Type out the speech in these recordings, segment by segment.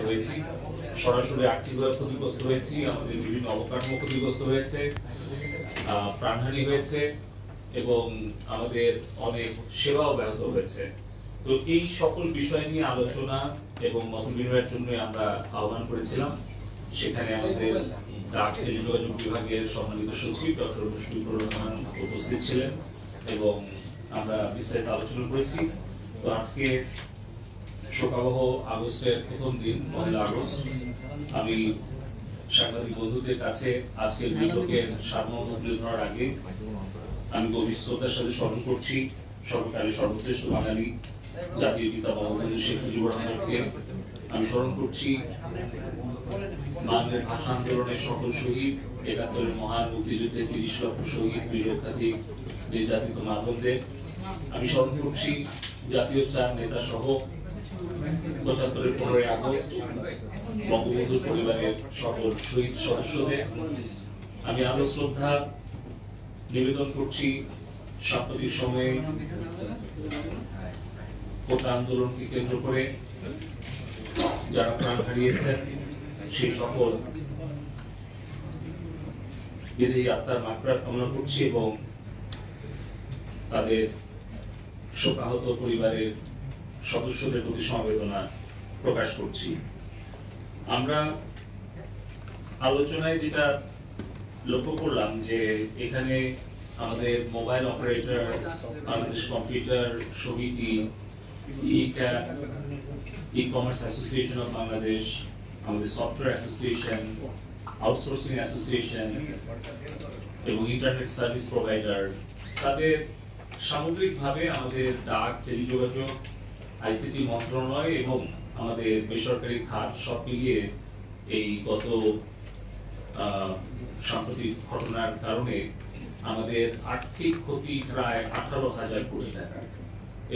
হয়েছি, সরাসরি আর্থিকভাবে ক্ষতিগ্রস্ত হয়েছি, আমাদের বিভিন্ন অবকাঠামো ক্ষতিগ্রস্ত হয়েছে, প্রাণহানি হয়েছে এবং আমাদের অনেক সেবাও ব্যাহত হয়েছে। তো এই সকল বিষয় নিয়ে আলোচনা এবং মত বিনিময়ের জন্য আমরা আহ্বান করেছিলাম। সেখানে আমাদের ডাক টেলিযোগাযোগ বিভাগের সম্মানিত সচিব ডক্টর মুশফিকুর রহমান উপস্থিত ছিলেন এবং আমরা বিস্তারিত আলোচনা করেছি। তো আজকে শোকাবহ আগস্টের প্রথম দিন, 1 আগস্ট, আমি সাংবাদিক বন্ধুদের কাছে আজকের বৈঠকের সারমর্ম তুলে ধরার আগে আমি গভীর শ্রদ্ধার সাথে স্মরণ করছি সর্বকালের সর্বশ্রেষ্ঠ বাঙালি জাতীয় পিতা বঙ্গবন্ধু শেখ মুজিবুর রহমানকে। আমি স্মরণ করছি বাংলার ভাষা আন্দোলনের সকল শহীদ, ৭১-এর মহান মুক্তিযুদ্ধে ৩০ লক্ষ শহীদ, বীরোত্থাতিক নির্যাতিত মা বোনদের। আমি স্মরণ করছি জাতীয় চার নেতা সহ ৭৫-এর ১৫ই আগস্ট বঙ্গবন্ধুর পরিবারের সকল শহীদ সদস্যদের। আমি আরো শ্রদ্ধা নিবেদন করছি সাম্প্রতিক সময়ে কোটা আন্দোলনকে কেন্দ্র করে যারা প্রাণ হারিয়েছেন সেই সকল বিদেহী আত্মার মাগফিরাত কামনা করছি এবং তাদের শোকাহত পরিবারের সদস্যদের প্রতি সমবেদনা প্রকাশ করছি। আমরা আলোচনায় যেটা লক্ষ্য করলাম যে এখানে আমাদের মোবাইল অপারেটর, বাংলাদেশ কম্পিউটার সমিতি, ই-কমার্স অ্যাসোসিয়েশন অফ বাংলাদেশ, আমাদের সফটওয়্যার অ্যাসোসিয়েশন, আউটসোর্সিং অ্যাসোসিয়েশন এবং ইন্টারনেট সার্ভিস প্রোভাইডার, তাদের সামগ্রিকভাবে আমাদের ডাক, টেলিযোগাযোগ, আইসিটি মন্ত্রণালয় এবং আমাদের বেসরকারি খাত সব মিলিয়ে এই গত সাম্প্রতিক ঘটনার কারণে আমাদের আর্থিক ক্ষতি প্রায় 18,000 কোটি টাকা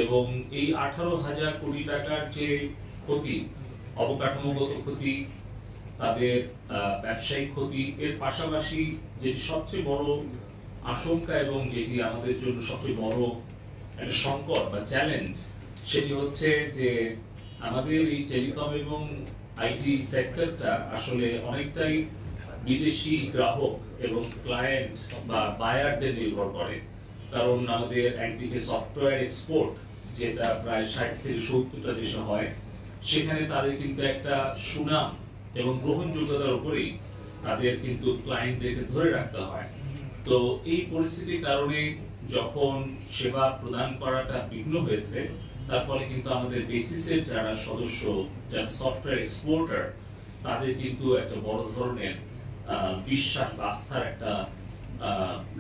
এবং এই 18,000 কোটি টাকার যে ক্ষতি, অবকাঠামোগত ক্ষতি, তাদের ব্যবসায়িক ক্ষতি, এর পাশাপাশি যেটি সবচেয়ে বড় আশঙ্কা এবং যেটি আমাদের জন্য সবচেয়ে বড় একটা সংকট বা চ্যালেঞ্জ, সেটি হচ্ছে যে আমাদের এই টেলিকম এবং আইটি সেক্টরটা আসলে অনেকটাই বিদেশি গ্রাহক এবং ক্লায়েন্ট বা বায়ারদের নির্ভর করে। কারণ আমাদের একদিকে সফটওয়্যার এক্সপোর্ট, যেটা প্রায় 60 থেকে 70টা দেশে হয়, সেখানে তাদের কিন্তু একটা সুনাম এবং গ্রহণযোগ্যতার উপরেই তাদের কিন্তু ক্লায়েন্টদেরকে ধরে রাখতে হয়। তো এই পরিস্থিতির কারণে যখন সেবা প্রদান করাটা বিঘ্ন হয়েছে, তার ফলে কিন্তু আমাদের বেসিসের যারা সদস্য, যারা সফটওয়্যার এক্সপোর্টার, তাদের কিন্তু একটা বড় ধরনের বিশ্বাস বা আস্থার একটা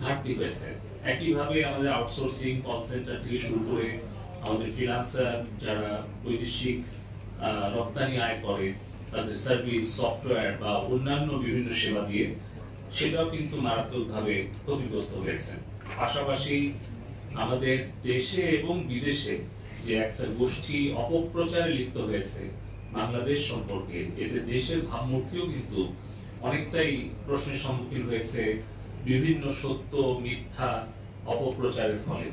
ঘাটতি হয়েছে। একইভাবে আমাদের আউটসোর্সিং, কল সেন্টার থেকে শুরু করে আমাদের ফ্রিল্যান্সার যারা বৈদেশিক রপ্তানি আয় করে, তাদের সার্ভিস, সফটওয়্যার বা অন্যান্য বিভিন্ন সেবা দিয়ে সেটাও কিন্তু মারাত্মকভাবে ক্ষতিগ্রস্ত হয়েছে। পাশাপাশি আমাদের দেশে এবং বিদেশে যে একটা গোষ্ঠী অপপ্রচারে লিপ্ত হয়েছে বাংলাদেশ সম্পর্কে, এতে দেশের ভাবমূর্তিও কিন্তু অনেকটাই প্রশ্নের সম্মুখীন হয়েছে বিভিন্ন সত্য মিথ্যা অপপ্রচারের ফলে।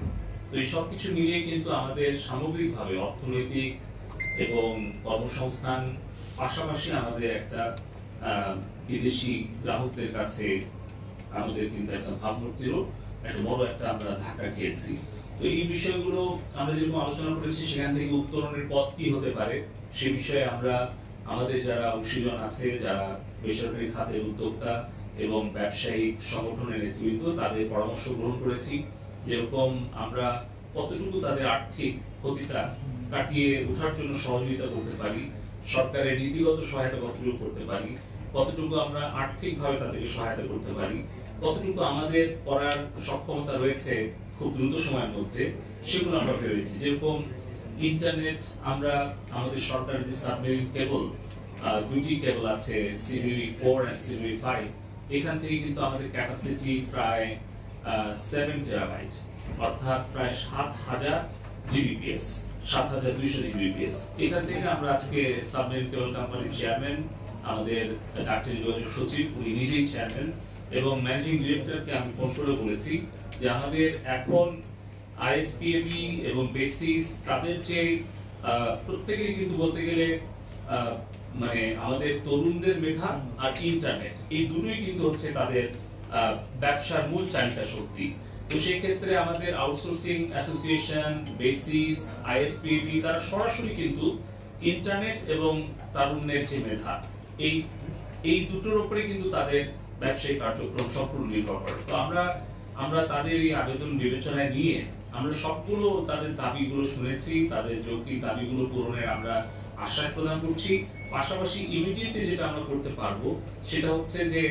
তো এই সবকিছু মিলিয়ে কিন্তু আমাদের সামগ্রিকভাবে অর্থনৈতিক এবং কর্মসংস্থান, পাশাপাশি আমাদের একটা বিদেশি গ্রাহকদের কাছে আমাদের কিন্তু একটা ভাবমূর্তিরও একটা বড় একটা আমরা ধাক্কা খেয়েছি। তো এই বিষয়গুলো আমরা যেরকম আলোচনা করেছি, সেখান থেকে উত্তরণের পথ কি হতে পারে সে বিষয়ে আমরা আমাদের যারা অংশীজন আছে, যারা বেসরকারি খাতের উদ্যোক্তা এবং ব্যবসায়িক সংগঠনের নেতৃবৃন্দ, তাদের পরামর্শ গ্রহণ করেছি। যেরকম আমরা কতটুকু তাদের আর্থিক ক্ষতিটা কাটিয়ে ওঠার জন্য সহযোগিতা করতে পারি, সরকারের নীতিগত সহায়তা কতটুকু করতে পারি, কতটুকু আমরা আর্থিকভাবে তাদেরকে সহায়তা করতে পারি, কতটুকু আমাদের করার সক্ষমতা রয়েছে খুব দ্রুত সময়ের মধ্যে, সেগুলো আমরা ভেবেছি। যেরকম ইন্টারনেট, আমরা আমাদের সরকারের যে সাবমেরিন কেবল, দুটি কেবল আছে, সিবিবি 4 এন্ড সিবিবি 5, এখান থেকে কিন্তু আমাদের ক্যাপাসিটি প্রায় 7 টেরাবাইট, অর্থাৎ প্রায় 7,000 জিবিপিএস, 7,200 জিবিপিএস। এখান থেকে আমরা আজকে সাবমেরিন কেবল কোম্পানির চেয়ারম্যান, আমাদের ডাক্তার যোগাযোগ সচিব, উনি নিজেই চেয়ারম্যান, এবং ম্যানেজিং ডিরেক্টরকে আমি ফোন করে বলেছি যে আমাদের এখন আইএসপিএবি এবং বেসিস, তাদের যে প্রত্যেকেই কিন্তু বলতে গেলে মানে আমাদের তরুণদের মেধা আর ইন্টারনেট, এই দুটোই কিন্তু হচ্ছে তাদের ব্যবসার মূল চালিকা শক্তি। তো সেই ক্ষেত্রে আমাদের আউটসোর্সিং অ্যাসোসিয়েশন, বেসিস, আইএসপিবি তারা সরাসরি কিন্তু ইন্টারনেট এবং তারুণ্যের যে মেধা, এই এই দুটোর উপরে কিন্তু তাদের ব্যবসায়িক কার্যক্রম সম্পূর্ণ নির্ভর করে। তো আমরা তাদের এই আবেদন বিবেচনায় নিয়ে আমরা সবগুলো তাদের দাবিগুলো শুনেছি, তাদের যৌক্তিক দাবিগুলো পূরণের আমরা আশ্বাস প্রদান করছি। পাশাপাশি ইমিডিয়েটলি যেটা আমরা করতে পারবো সেটা হচ্ছে যে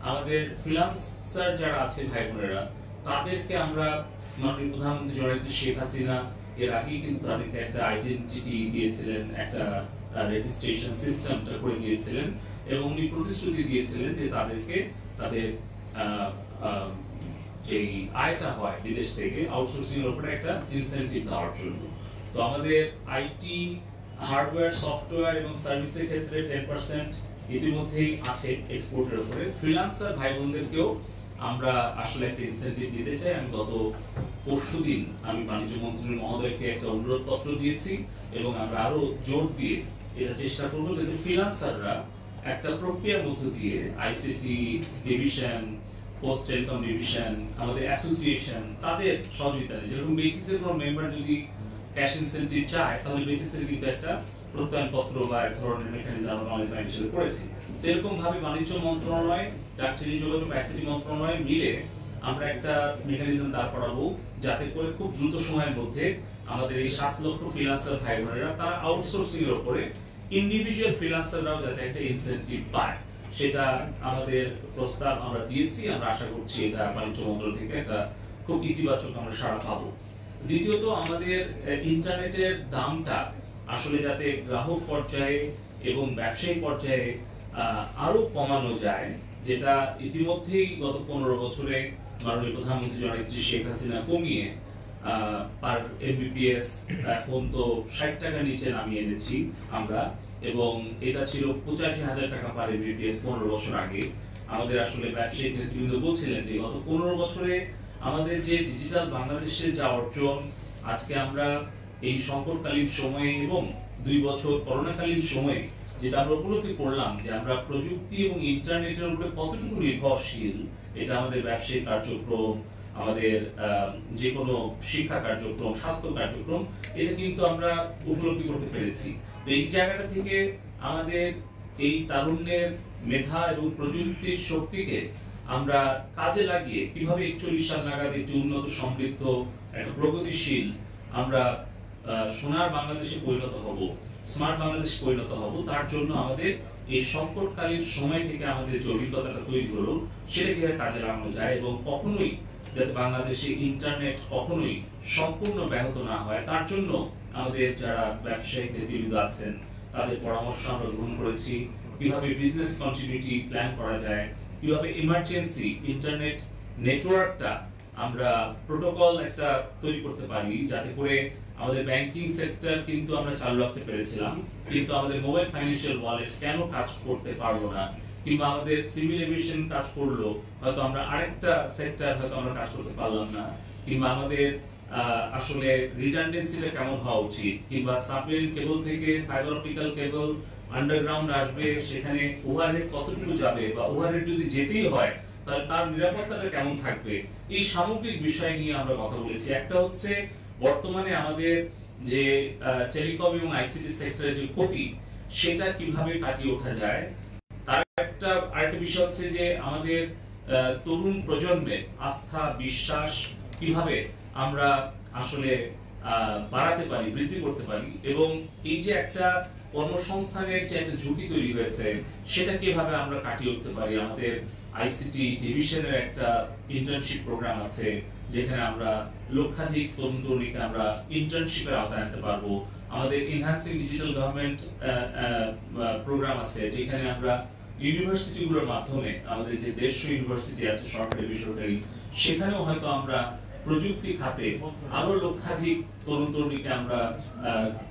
আমাদের ফ্রিল্যান্সার যারা আছে ভাই বোনেরা, তাদেরকে আমরা মাননীয় প্রধানমন্ত্রী জননেত্রী শেখ হাসিনা এর আগেই কিন্তু তাদেরকে একটা আইডেন্টিটি দিয়েছিলেন, একটা রেজিস্ট্রেশন সিস্টেমটা করে দিয়েছিলেন এবং উনি প্রতিশ্রুতি দিয়েছিলেন যে তাদেরকে তাদের যে আয়টা হয় বিদেশ থেকে আউটসোর্সিং এর উপরে একটা ইনসেনটিভ দেওয়ার জন্য। তো আমাদের আইটি, হার্ডওয়্যার, সফটওয়্যার এবং সার্ভিসের ক্ষেত্রে 10% ইতিমধ্যেই আছে এক্সপোর্টের উপরে। ফ্রিল্যান্সার ভাই বোনদেরকেও আমরা আসলে একটা ইনসেনটিভ দিতে চাই। আমি গত পরশুদিন আমি বাণিজ্য মন্ত্রী মহোদয়কে একটা অনুরোধ পত্র দিয়েছি এবং আমরা আরো জোর দিয়ে এটা চেষ্টা করবো যাতে ফ্রিল্যান্সাররা একটা প্রক্রিয়ার মধ্য দিয়ে ICT division, post telecom division, আমাদের অ্যাসোসিয়েশন তাদের সহযোগিতা নেই। যেরকম বেসিসের কোনো মেম্বার যদি ক্যাশ ইনসেনটিভ চায় তাহলে বেসিসের কিন্তু একটা প্রত্যয়ন পত্র বা এক ধরনের মেকানিজম আমরা বাংলাদেশ ব্যাংক হিসেবে করেছি। সেরকম ভাবে বাণিজ্য মন্ত্রণালয়, ডাকটিভি যোগাযোগ আইসিটি মন্ত্রণালয় মিলে আমরা একটা মেকানিজম দাঁড় করাবো যাতে করে খুব দ্রুত সময়ের মধ্যে আমাদের এই 7 লক্ষ ফ্রিল্যান্সার ভাই বোনেরা তারা আউটসোর্সিং এর উপরে ইন্ডিভিজুয়াল ফ্রিল্যান্সাররাও যাতে একটা ইনসেনটিভ পায়, সেটা আমাদের প্রস্তাব আমরা দিয়েছি। আমরা আশা করছি এটা বাণিজ্য মন্ত্রণালয় থেকে একটা খুব ইতিবাচক আমরা সাড়া পাবো। দ্বিতীয়ত আমাদের ইন্টারনেটের দামটা আসলে যাতে গ্রাহক পর্যায়ে এবং ব্যবসায়িক পর্যায়ে আরো কমানো যায়, যেটা ইতিমধ্যেই গত 15 বছরে মাননীয় প্রধানমন্ত্রী জননেত্রী শেখ হাসিনা কমিয়ে পার এমবিপিএস এখন তো 60 টাকার নিচে নামিয়ে এনেছি আমরা, এবং এটা ছিল 85,000 টাকা পার এমবিপিএস 15 বছর আগে। আমাদের আসলে ব্যবসায়িক নেতৃবৃন্দ বলছিলেন যে গত 15 বছরে আমাদের যে ডিজিটাল বাংলাদেশের যা অর্জন, আজকে আমরা এই সংকটকালীন সময়ে এবং 2 বছর করোনাকালীন সময়ে যেটা আমরা উপলব্ধি করলাম যে আমরা প্রযুক্তি এবং ইন্টারনেটের উপরে কতটুকু নির্ভরশীল, এটা আমাদের ব্যবসায়িক কার্যক্রম, আমাদের যে কোনো শিক্ষা কার্যক্রম, স্বাস্থ্য কার্যক্রম, এটা কিন্তু আমরা উপলব্ধি করতে পেরেছি। এই জায়গাটা থেকে আমাদের এই তারুণ্যের মেধা এবং প্রযুক্তির শক্তিকে আমরা কাজে লাগিয়ে কিভাবে 41 সাল নাগাদ একটি উন্নত, সমৃদ্ধ, একটা প্রগতিশীল আমরা সোনার বাংলাদেশে পরিণত হব, স্মার্ট বাংলাদেশে পরিণত হব, তার জন্য আমাদের এই সংকটকালীন সময় থেকে আমাদের যে অভিজ্ঞতাটা তৈরি হলো সেটা কিভাবে কাজে লাগানো যায় এবং কখনোই যাতে বাংলাদেশে ইন্টারনেট কখনোই সম্পূর্ণ ব্যাহত না হয়, তার জন্য আমাদের যারা ব্যবসায়িক নেতৃবৃন্দ আছেন তাদের পরামর্শ আমরা গ্রহণ করেছি। কিভাবে বিজনেস কন্টিনিউটি প্ল্যান করা যায়, কিভাবে ইমার্জেন্সি ইন্টারনেট নেটওয়ার্কটা আমরা প্রোটোকল একটা তৈরি করতে পারি, যাতে করে আমাদের ব্যাংকিং সেক্টর কিন্তু আমরা চালু রাখতে পেরেছিলাম, কিন্তু আমাদের মোবাইল ফাইন্যান্সিয়াল ওয়ালেট কেন কাজ করতে পারলো না, কিংবা আমাদের সিভিল এভিয়েশন কাজ করলো হয়তো আমরা আরেকটা সেক্টর হয়তো আমরা কাজ করতে পারলাম না, কিংবা আমাদের আসলে রিডান্ডেন্সিটা কেমন হওয়া উচিত, কিংবা সাবমেরিন কেবল থেকে ফাইবার অপটিক্যাল কেবল আন্ডারগ্রাউন্ড আসবে, সেখানে ওভারহেড কতটুকু যাবে, বা ওভারহেড যদি যেতেই হয় তাহলে তার নিরাপত্তাটা কেমন থাকবে, এই সামগ্রিক বিষয় নিয়ে আমরা কথা বলেছি। একটা হচ্ছে বর্তমানে আমাদের যে টেলিকম এবং আইসিটি সেক্টরের যে ক্ষতি, সেটা কিভাবে কাটিয়ে ওঠা যায়। তার আরেকটা বিষয় হচ্ছে যে আমাদের তরুণ প্রজন্মের আস্থা, বিশ্বাস কিভাবে আমরা আসলে বাড়াতে পারি, বৃদ্ধি করতে পারি, এবং এই যে একটা কর্মসংস্থানের যে একটা ঝুঁকি তৈরি হয়েছে সেটা কিভাবে আমরা কাটিয়ে উঠতে পারি। আমাদের আইসিটি ডিভিশনের একটা ইন্টার্নশিপ প্রোগ্রাম আছে যেখানে আমরা লক্ষাধিক তরুণ তরুণীকে আমরা ইন্টার্নশিপের আওতায় আনতে পারবো। আমাদের এনহ্যান্সিং ডিজিটাল গভর্নমেন্ট প্রোগ্রাম আছে যেখানে আমরা ইউনিভার্সিটিগুলোর মাধ্যমে আমাদের যে দেশীয় ইউনিভার্সিটি আছে সরকারি বেসরকারি, সেখানেও হয়তো আমরা প্রযুক্তি খাতে আরো লক্ষাধিক তরুণ তরুণীকে আমরা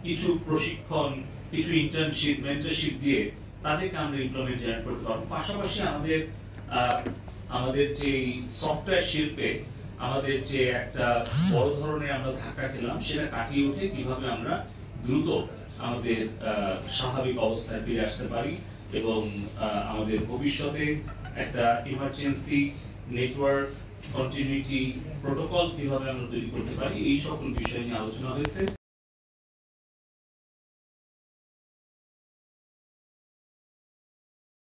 কিছু প্রশিক্ষণ, কিছু ইন্টার্নশিপ, মেন্টরশিপ দিয়ে তাদেরকে আমরা এমপ্লয়মেন্ট জেনারেট করতে পারবো। পাশাপাশি আমাদের যে সফটওয়্যার শিল্পে আমাদের যে একটা বড় ধরনের আমরা ধাক্কা খেলাম সেটা কাটিয়ে উঠে কিভাবে আমরা দ্রুত আমাদের স্বাভাবিক অবস্থায় ফিরে আসতে পারি এবং আমাদের ভবিষ্যতে একটা ইমার্জেন্সি নেটওয়ার্ক কন্টিনিউটি প্রোটোকল কিভাবে আমরা তৈরি করতে পারি, এই সকল বিষয় নিয়ে আলোচনা হয়েছে।